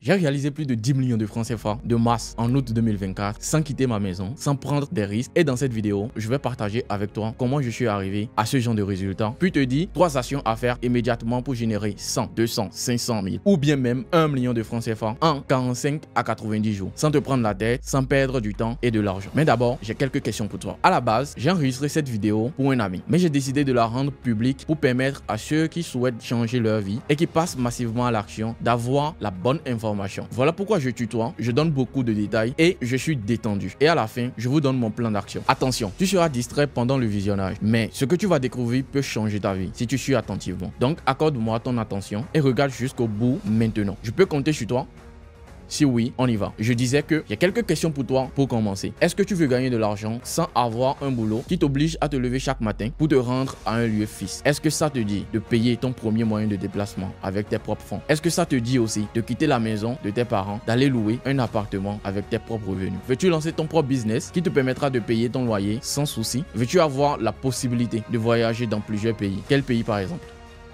J'ai réalisé plus de 10 millions de francs CFA de masse en août 2024 sans quitter ma maison, sans prendre des risques. Et dans cette vidéo, je vais partager avec toi comment je suis arrivé à ce genre de résultats. Puis te dire 3 actions à faire immédiatement pour générer 100, 200, 500 000 ou bien même 1 million de francs CFA en 45 à 90 jours sans te prendre la tête, sans perdre du temps et de l'argent. Mais d'abord, j'ai quelques questions pour toi. À la base, j'ai enregistré cette vidéo pour un ami, mais j'ai décidé de la rendre publique pour permettre à ceux qui souhaitent changer leur vie et qui passent massivement à l'action d'avoir la bonne information. Voilà pourquoi je tutoie, je donne beaucoup de détails et je suis détendu. Et à la fin, je vous donne mon plan d'action. Attention, tu seras distrait pendant le visionnage, mais ce que tu vas découvrir peut changer ta vie si tu suis attentivement. Donc, accorde-moi ton attention et regarde jusqu'au bout maintenant. Je peux compter sur toi? Si oui, on y va. Je disais que j'ai quelques questions pour toi pour commencer. Est-ce que tu veux gagner de l'argent sans avoir un boulot qui t'oblige à te lever chaque matin pour te rendre à un lieu fixe? Est-ce que ça te dit de payer ton premier moyen de déplacement avec tes propres fonds? Est-ce que ça te dit aussi de quitter la maison de tes parents, d'aller louer un appartement avec tes propres revenus? Veux-tu lancer ton propre business qui te permettra de payer ton loyer sans souci? Veux-tu avoir la possibilité de voyager dans plusieurs pays? Quel pays par exemple?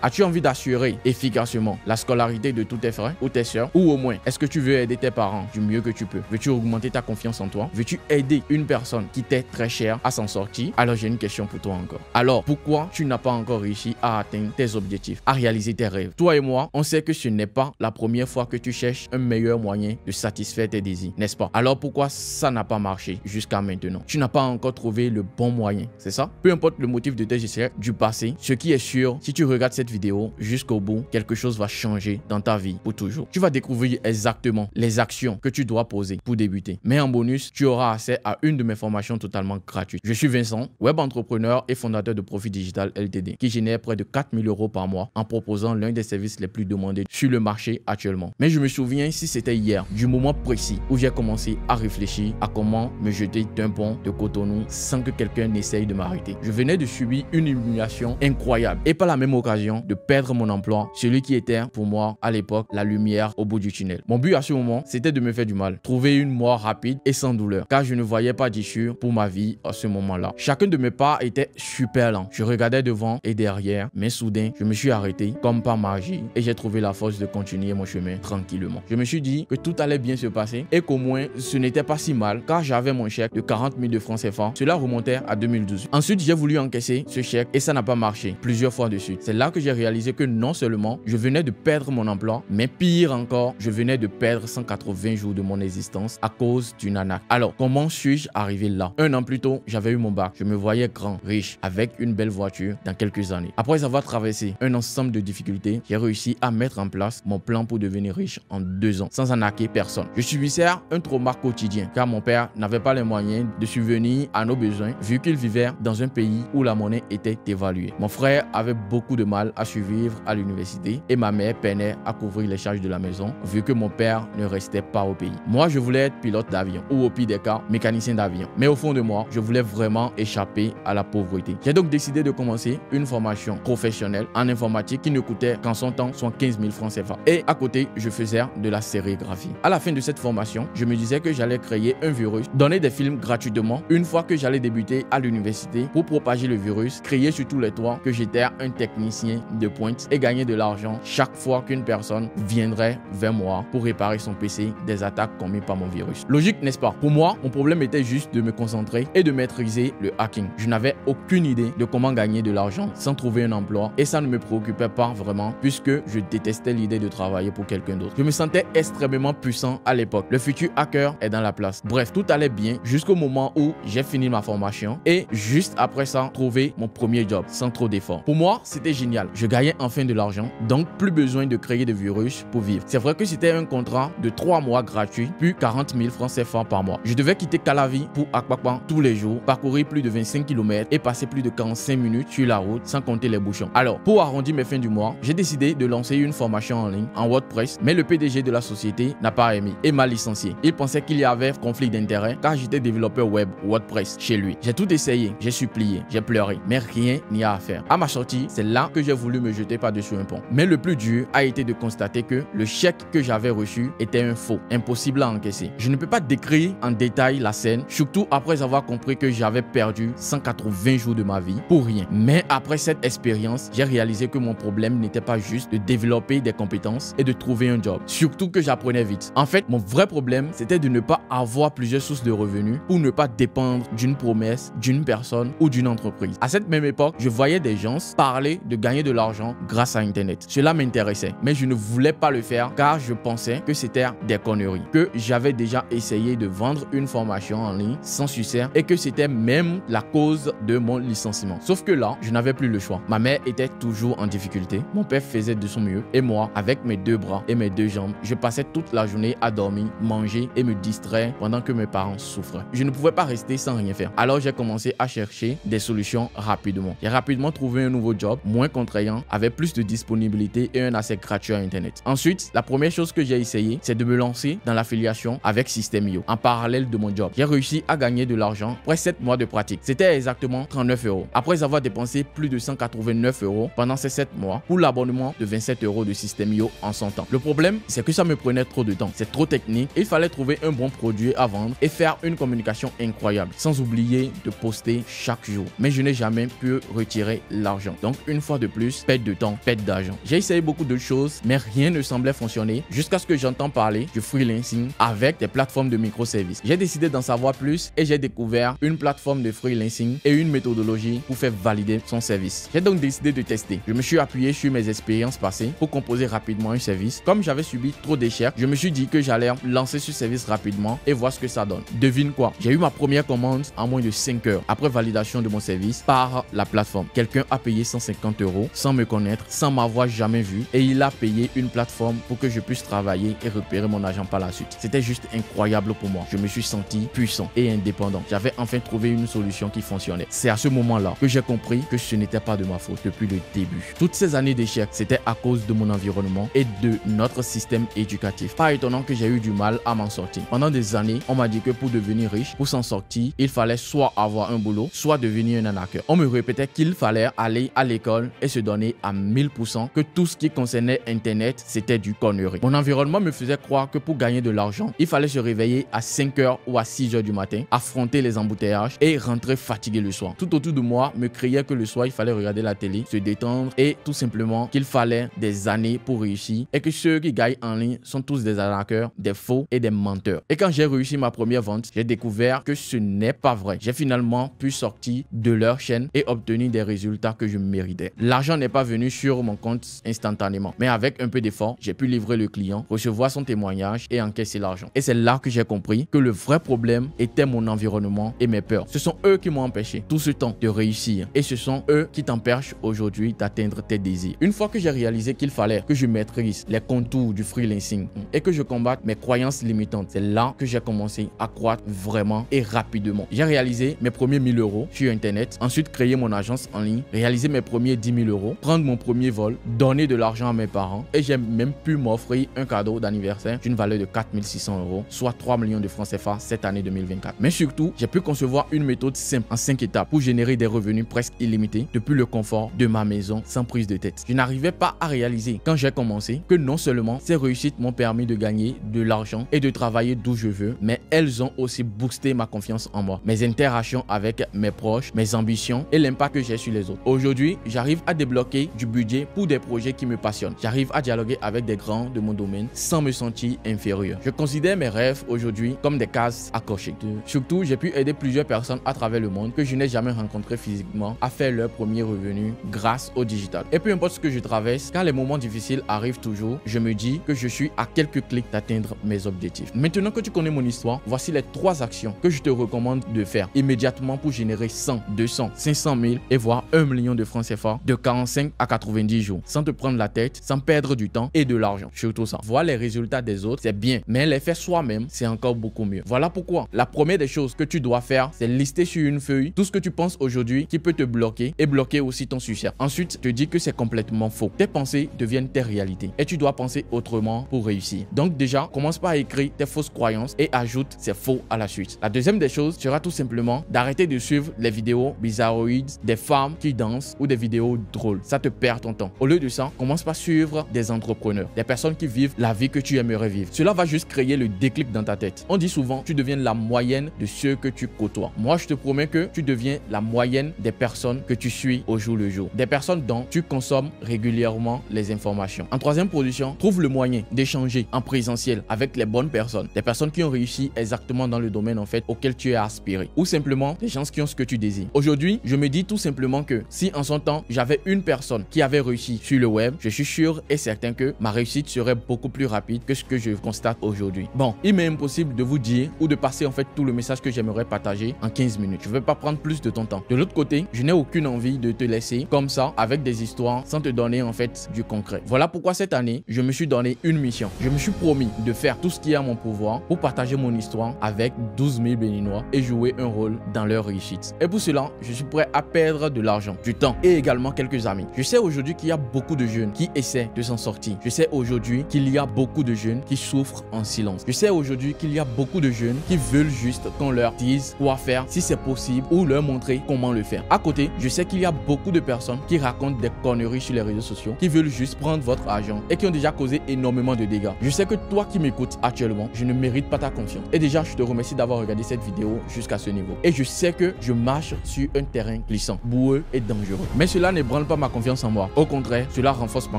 As-tu envie d'assurer efficacement la scolarité de tous tes frères ou tes sœurs? Ou au moins, est-ce que tu veux aider tes parents du mieux que tu peux? Veux-tu augmenter ta confiance en toi? Veux-tu aider une personne qui t'est très chère à s'en sortir? Alors j'ai une question pour toi encore. Alors, pourquoi tu n'as pas encore réussi à atteindre tes objectifs, à réaliser tes rêves? Toi et moi, on sait que ce n'est pas la première fois que tu cherches un meilleur moyen de satisfaire tes désirs, n'est-ce pas? Alors pourquoi ça n'a pas marché jusqu'à maintenant? Tu n'as pas encore trouvé le bon moyen, c'est ça? Peu importe le motif de tes échecs du passé, ce qui est sûr, si tu regardes cette vidéo jusqu'au bout, quelque chose va changer dans ta vie pour toujours. Tu vas découvrir exactement les actions que tu dois poser pour débuter. Mais en bonus, tu auras accès à une de mes formations totalement gratuites. Je suis Vincent, web entrepreneur et fondateur de Profit Digital Ltd, qui génère près de 4 000 € par mois en proposant l'un des services les plus demandés sur le marché actuellement. Mais je me souviens, si c'était hier, du moment précis où j'ai commencé à réfléchir à comment me jeter d'un pont de Cotonou sans que quelqu'un n'essaye de m'arrêter. Je venais de subir une humiliation incroyable et par la même occasion de perdre mon emploi, celui qui était pour moi à l'époque la lumière au bout du tunnel. Mon but à ce moment, c'était de me faire du mal, trouver une mort rapide et sans douleur, car je ne voyais pas d'issue pour ma vie à ce moment-là. Chacun de mes pas était super lent. Je regardais devant et derrière, mais soudain, je me suis arrêté comme par magie et j'ai trouvé la force de continuer mon chemin tranquillement. Je me suis dit que tout allait bien se passer et qu'au moins ce n'était pas si mal, car j'avais mon chèque de 40 000 de francs CFA. Cela remontait à 2012. Ensuite, j'ai voulu encaisser ce chèque et ça n'a pas marché plusieurs fois de suite. C'est là que j'ai réalisé que non seulement je venais de perdre mon emploi, mais pire encore, je venais de perdre 180 jours de mon existence à cause d'une arnaque. Alors, comment suis-je arrivé là? 1 an plus tôt, j'avais eu mon bac. Je me voyais grand, riche, avec une belle voiture dans quelques années. Après avoir traversé un ensemble de difficultés, j'ai réussi à mettre en place mon plan pour devenir riche en 2 ans, sans arnaquer personne. Je subissais un trauma quotidien, car mon père n'avait pas les moyens de subvenir à nos besoins, vu qu'il vivait dans un pays où la monnaie était évaluée. Mon frère avait beaucoup de mal à survivre à l'université et ma mère peinait à couvrir les charges de la maison vu que mon père ne restait pas au pays. Moi, je voulais être pilote d'avion ou au pire des cas, mécanicien d'avion. Mais au fond de moi, je voulais vraiment échapper à la pauvreté. J'ai donc décidé de commencer une formation professionnelle en informatique qui ne coûtait qu'en son temps 15 000 francs CFA. Et à côté, je faisais de la sérigraphie. À la fin de cette formation, je me disais que j'allais créer un virus, donner des films gratuitement une fois que j'allais débuter à l'université pour propager le virus, crier sur tous les toits que j'étais un technicien de pointe et gagner de l'argent chaque fois qu'une personne viendrait vers moi pour réparer son PC des attaques commises par mon virus. Logique, n'est-ce pas? Pour moi, mon problème était juste de me concentrer et de maîtriser le hacking. Je n'avais aucune idée de comment gagner de l'argent sans trouver un emploi et ça ne me préoccupait pas vraiment puisque je détestais l'idée de travailler pour quelqu'un d'autre. Je me sentais extrêmement puissant à l'époque. Le futur hacker est dans la place. Bref, tout allait bien jusqu'au moment où j'ai fini ma formation et juste après ça, trouvé mon premier job sans trop d'efforts. Pour moi, c'était génial. Je gagnais enfin de l'argent, donc plus besoin de créer des virus pour vivre. C'est vrai que c'était un contrat de 3 mois gratuit, puis 40 000 francs CFA par mois. Je devais quitter Calavi pour Akpakpan tous les jours, parcourir plus de 25 km et passer plus de 45 minutes sur la route sans compter les bouchons. Alors, pour arrondir mes fins du mois, j'ai décidé de lancer une formation en ligne en WordPress, mais le PDG de la société n'a pas aimé et m'a licencié. Il pensait qu'il y avait conflit d'intérêt car j'étais développeur web WordPress chez lui. J'ai tout essayé, j'ai supplié, j'ai pleuré, mais rien n'y a à faire. À ma sortie, c'est là que j'ai voulu me jeter par-dessus un pont. Mais le plus dur a été de constater que le chèque que j'avais reçu était un faux, impossible à encaisser. Je ne peux pas décrire en détail la scène, surtout après avoir compris que j'avais perdu 180 jours de ma vie pour rien. Mais après cette expérience, j'ai réalisé que mon problème n'était pas juste de développer des compétences et de trouver un job. Surtout que j'apprenais vite. En fait, mon vrai problème, c'était de ne pas avoir plusieurs sources de revenus pour ne pas dépendre d'une promesse, d'une personne ou d'une entreprise. À cette même époque, je voyais des gens parler de gagner de l'argent grâce à Internet. Cela m'intéressait, mais je ne voulais pas le faire car je pensais que c'était des conneries, que j'avais déjà essayé de vendre une formation en ligne sans succès et que c'était même la cause de mon licenciement. Sauf que là, je n'avais plus le choix. Ma mère était toujours en difficulté, mon père faisait de son mieux et moi, avec mes deux bras et mes deux jambes, je passais toute la journée à dormir, manger et me distraire pendant que mes parents souffraient. Je ne pouvais pas rester sans rien faire. Alors j'ai commencé à chercher des solutions rapidement. J'ai rapidement trouvé un nouveau job, moins contraignant, avec plus de disponibilité et un accès gratuit à Internet. Ensuite, la première chose que j'ai essayé, c'est de me lancer dans l'affiliation avec System.io en parallèle de mon job. J'ai réussi à gagner de l'argent après 7 mois de pratique. C'était exactement 39 €. Après avoir dépensé plus de 189 € pendant ces 7 mois pour l'abonnement de 27 € de System.io en son temps. Le problème, c'est que ça me prenait trop de temps. C'est trop technique. Il fallait trouver un bon produit à vendre et faire une communication incroyable, sans oublier de poster chaque jour. Mais je n'ai jamais pu retirer l'argent. Donc, une fois de plus, perte de temps, perte d'argent. J'ai essayé beaucoup de choses, mais rien ne semblait fonctionner jusqu'à ce que j'entends parler du freelancing avec des plateformes de microservices. J'ai décidé d'en savoir plus et j'ai découvert une plateforme de freelancing et une méthodologie pour faire valider son service. J'ai donc décidé de tester. Je me suis appuyé sur mes expériences passées pour composer rapidement un service. Comme j'avais subi trop d'échecs, je me suis dit que j'allais lancer ce service rapidement et voir ce que ça donne. Devine quoi? J'ai eu ma première commande en moins de 5 heures après validation de mon service par la plateforme. Quelqu'un a payé 150 € sans me connaître, sans m'avoir jamais vu et il a payé une plateforme pour que je puisse travailler et récupérer mon argent par la suite. C'était juste incroyable pour moi. Je me suis senti puissant et indépendant. J'avais enfin trouvé une solution qui fonctionnait. C'est à ce moment-là que j'ai compris que ce n'était pas de ma faute depuis le début. Toutes ces années d'échecs, c'était à cause de mon environnement et de notre système éducatif. Pas étonnant que j'ai eu du mal à m'en sortir. Pendant des années, on m'a dit que pour devenir riche, pour s'en sortir, il fallait soit avoir un boulot, soit devenir un arnaqueur. On me répétait qu'il fallait aller à l'école et se donner à 1000%, que tout ce qui concernait Internet, c'était du connerie. Mon environnement me faisait croire que pour gagner de l'argent, il fallait se réveiller à 5 h ou à 6 h du matin, affronter les embouteillages et rentrer fatigué le soir. Tout autour de moi me criait que le soir, il fallait regarder la télé, se détendre et tout simplement qu'il fallait des années pour réussir et que ceux qui gagnent en ligne sont tous des arnaqueurs, des faux et des menteurs. Et quand j'ai réussi ma première vente, j'ai découvert que ce n'est pas vrai. J'ai finalement pu sortir de leur chaîne et obtenir des résultats que je méritais. L'argent n'est pas venu sur mon compte instantanément, mais avec un peu d'effort, j'ai pu livrer le client, recevoir son témoignage et encaisser l'argent. Et c'est là que j'ai compris que le vrai problème était mon environnement et mes peurs. Ce sont eux qui m'ont empêché tout ce temps de réussir et ce sont eux qui t'empêchent aujourd'hui d'atteindre tes désirs. Une fois que j'ai réalisé qu'il fallait que je maîtrise les contours du freelancing et que je combatte mes croyances limitantes, c'est là que j'ai commencé à croître vraiment et rapidement. J'ai réalisé mes premiers 1000 € sur Internet, ensuite créer mon agence en ligne, réaliser mes premiers 10 000 €, prendre mon premier vol, donner de l'argent à mes parents et j'ai même pu m'offrir un cadeau d'anniversaire d'une valeur de 4600 €, soit 3 millions de francs CFA cette année 2024. Mais surtout, j'ai pu concevoir une méthode simple en 5 étapes pour générer des revenus presque illimités depuis le confort de ma maison sans prise de tête. Je n'arrivais pas à réaliser quand j'ai commencé que non seulement ces réussites m'ont permis de gagner de l'argent et de travailler d'où je veux, mais elles ont aussi boosté ma confiance en moi, mes interactions avec mes proches, mes ambitions et l'impact que j'ai sur les autres. Aujourd'hui, j'arrive à débloquer du budget pour des projets qui me passionnent. J'arrive à dialoguer avec des grands de mon domaine sans me sentir inférieur. Je considère mes rêves aujourd'hui comme des cases à cocher. Surtout, j'ai pu aider plusieurs personnes à travers le monde que je n'ai jamais rencontrées physiquement à faire leur premier revenu grâce au digital. Et peu importe ce que je traverse, quand les moments difficiles arrivent toujours, je me dis que je suis à quelques clics d'atteindre mes objectifs. Maintenant que tu connais mon histoire, voici les 3 actions que je te recommande de faire immédiatement pour générer 100, 200, 500 000 et voire 1 million de francs CFA de 45 à 90 jours sans te prendre la tête, sans perdre du temps et de l'argent. Surtout ça. Voir les résultats des autres, c'est bien, mais les faire soi-même, c'est encore beaucoup mieux. Voilà pourquoi la première des choses que tu dois faire, c'est lister sur une feuille tout ce que tu penses aujourd'hui qui peut te bloquer et bloquer aussi ton succès. Ensuite, te dis que c'est complètement faux. Tes pensées deviennent tes réalités et tu dois penser autrement pour réussir. Donc déjà, commence par écrire tes fausses croyances et ajoute ces faux à la suite. La deuxième des choses sera tout simplement d'arrêter de suivre les vidéos bizarroïdes des femmes qui dansent ou des vidéos drôles. contrôle, ça te perd ton temps. Au lieu de ça, commence par suivre des entrepreneurs, des personnes qui vivent la vie que tu aimerais vivre. Cela va juste créer le déclic dans ta tête. On dit souvent, tu deviens la moyenne de ceux que tu côtoies. Moi, je te promets que tu deviens la moyenne des personnes que tu suis au jour le jour. Des personnes dont tu consommes régulièrement les informations. En troisième position, trouve le moyen d'échanger en présentiel avec les bonnes personnes. Des personnes qui ont réussi exactement dans le domaine en fait auquel tu as aspiré. Ou simplement des gens qui ont ce que tu désires. Aujourd'hui, je me dis tout simplement que si en son temps, j'avais une personne qui avait réussi sur le web, je suis sûr et certain que ma réussite serait beaucoup plus rapide que ce que je constate aujourd'hui. Bon, il m'est impossible de vous dire ou de passer en fait tout le message que j'aimerais partager en 15 minutes. Je ne vais pas prendre plus de ton temps. De l'autre côté, je n'ai aucune envie de te laisser comme ça avec des histoires sans te donner en fait du concret. Voilà pourquoi cette année, je me suis donné une mission. Je me suis promis de faire tout ce qui est à mon pouvoir pour partager mon histoire avec 12 000 Béninois et jouer un rôle dans leur réussite. Et pour cela, je suis prêt à perdre de l'argent, du temps et également quelques amis. Je sais aujourd'hui qu'il y a beaucoup de jeunes qui essaient de s'en sortir. Je sais aujourd'hui qu'il y a beaucoup de jeunes qui souffrent en silence. Je sais aujourd'hui qu'il y a beaucoup de jeunes qui veulent juste qu'on leur dise quoi faire si c'est possible ou leur montrer comment le faire. À côté, je sais qu'il y a beaucoup de personnes qui racontent des conneries sur les réseaux sociaux, qui veulent juste prendre votre argent et qui ont déjà causé énormément de dégâts. Je sais que toi qui m'écoutes actuellement, je ne mérite pas ta confiance. Et déjà, je te remercie d'avoir regardé cette vidéo jusqu'à ce niveau. Et je sais que je marche sur un terrain glissant, boueux et dangereux. Mais cela n'ébranle pas ma confiance en moi. Au contraire, cela renforce ma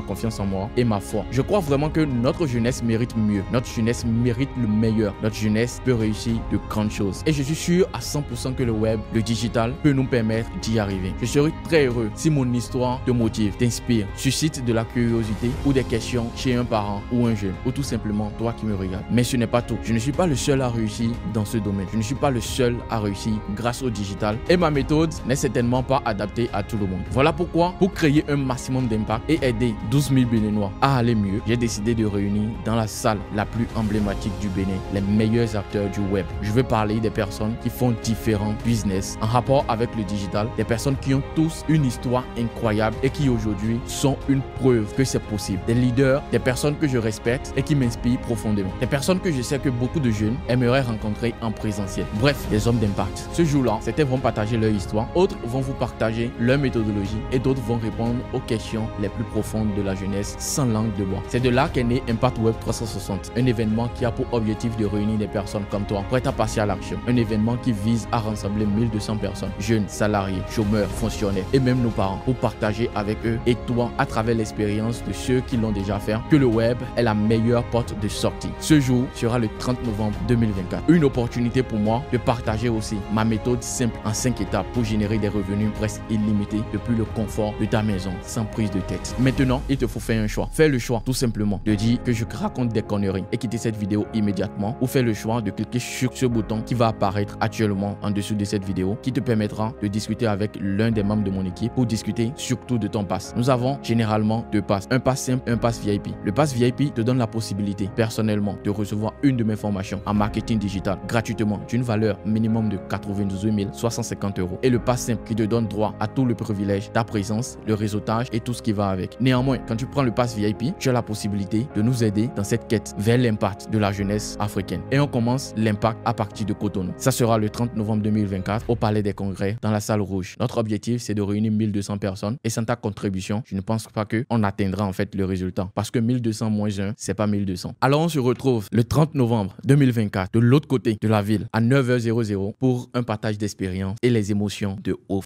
confiance en moi et ma foi. Je crois vraiment que notre jeunesse mérite mieux. Notre jeunesse mérite le meilleur. Notre jeunesse peut réussir de grandes choses. Et je suis sûr à 100% que le web, le digital, peut nous permettre d'y arriver. Je serai très heureux si mon histoire te motive, t'inspire, suscite de la curiosité ou des questions chez un parent ou un jeune, ou tout simplement toi qui me regardes. Mais ce n'est pas tout. Je ne suis pas le seul à réussir dans ce domaine. Je ne suis pas le seul à réussir grâce au digital. Et ma méthode n'est certainement pas adaptée à tout le monde. Voilà pourquoi, pour créer un maximum d'impact et aider 12 000 Béninois à aller mieux, j'ai décidé de réunir dans la salle la plus emblématique du Bénin les meilleurs acteurs du web. Je veux parler des personnes qui font différents business en rapport avec le digital, des personnes qui ont tous une histoire incroyable et qui aujourd'hui sont une preuve que c'est possible. Des leaders, des personnes que je respecte et qui m'inspirent profondément. Des personnes que je sais que beaucoup de jeunes aimeraient rencontrer en présentiel. Bref, des hommes d'impact. Ce jour-là, certains vont partager leur histoire, autres vont vous partager leur méthodologie et d'autres vont répondre aux questions les plus profondes de la jeunesse sans langue de bois. C'est de là qu'est né Impact Web 360, un événement qui a pour objectif de réunir des personnes comme toi prêtes à passer à l'action. Un événement qui vise à rassembler 1200 personnes, jeunes, salariés, chômeurs, fonctionnaires et même nos parents pour partager avec eux et toi à travers l'expérience de ceux qui l'ont déjà fait que le web est la meilleure porte de sortie. Ce jour sera le 30 novembre 2024. Une opportunité pour moi de partager aussi ma méthode simple en 5 étapes pour générer des revenus presque illimités depuis le confort de ta maison sans prise de tête. Maintenant, il te faut faire un choix. Fais le choix tout simplement de dire que je raconte des conneries et quitter cette vidéo immédiatement ou fais le choix de cliquer sur ce bouton qui va apparaître actuellement en dessous de cette vidéo qui te permettra de discuter avec l'un des membres de mon équipe pour discuter surtout de ton pass. Nous avons généralement 2 passes, un pass simple et un pass VIP. Le pass VIP te donne la possibilité personnellement de recevoir une de mes formations en marketing digital gratuitement d'une valeur minimum de 92 650 € et le pass simple qui te donne droit à tout le privilège, ta présence, le réseautage et tout ce qui va avec. Néanmoins, quand tu prends le pass VIP, tu as la possibilité de nous aider dans cette quête vers l'impact de la jeunesse africaine. Et on commence l'impact à partir de Cotonou. Ça sera le 30 novembre 2024 au Palais des Congrès dans la salle rouge. Notre objectif, c'est de réunir 1200 personnes et sans ta contribution, je ne pense pas qu'on atteindra en fait le résultat parce que 1200 moins 1, c'est pas 1200. Alors on se retrouve le 30 novembre 2024 de l'autre côté de la ville à 9h00 pour un partage d'expérience et les émotions de ouf.